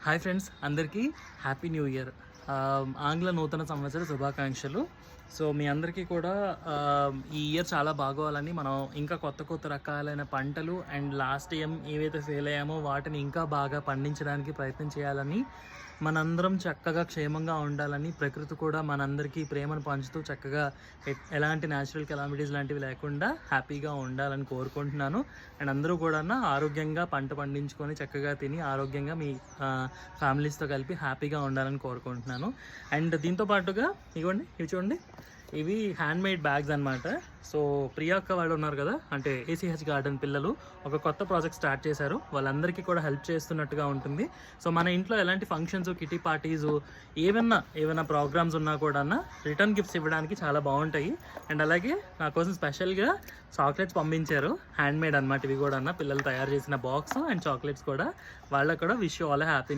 Hi friends, అందరికీ happy new year. ఆంగ్ల నూతన సంవత్సర శుభాకాంక్షలు. సో మీ అందరికీ కూడా ఈ ఇయర్ చాలా బాగోవాలని, మనం ఇంకా కొత్త కొత్త రకాలైన పంటలు అండ్ లాస్ట్ ఇయర్ ఏవైతే ఫెయిల్ అయ్యామో వాటిని ఇంకా బాగా పండించడానికి ప్రయత్నం చేయాలని, మనందరం చక్కగా క్షేమంగా ఉండాలని, ప్రకృతి కూడా మనందరికీ ప్రేమను పంచుతూ చక్కగా ఎలాంటి న్యాచురల్ కెలామిటీస్ లాంటివి లేకుండా హ్యాపీగా ఉండాలని కోరుకుంటున్నాను. అండ్ అందరూ కూడా ఆరోగ్యంగా పంట పండించుకొని చక్కగా తిని ఆరోగ్యంగా మీ ఫ్యామిలీస్తో కలిపి హ్యాపీగా ఉండాలని కోరుకుంటున్నాను. అండ్ దీంతో పాటుగా ఇవి చూడండి, ఇవి హ్యాండ్ మేడ్ బ్యాగ్స్ అనమాట. సో ప్రియాక్క వాళ్ళు ఉన్నారు కదా, అంటే ఏసీహెచ్ గార్డెన్ పిల్లలు ఒక కొత్త ప్రాజెక్ట్ స్టార్ట్ చేశారు. వాళ్ళందరికీ కూడా హెల్ప్ చేస్తున్నట్టుగా ఉంటుంది. సో మన ఇంట్లో ఎలాంటి ఫంక్షన్స్, కిటీ పార్టీస్, ఏమైనా ప్రోగ్రామ్స్ ఉన్నా కూడా రిటర్న్ గిఫ్ట్స్ ఇవ్వడానికి చాలా బాగుంటాయి. అండ్ అలాగే నా కోసం స్పెషల్గా చాక్లెట్స్ పంపించారు, హ్యాండ్ మేడ్ అనమాట. ఇవి కూడా పిల్లలు తయారు చేసిన బాక్స్ అండ్ చాక్లెట్స్ కూడా. వాళ్ళకు కూడా విష్ యూ ఆల్ హ్యాపీ.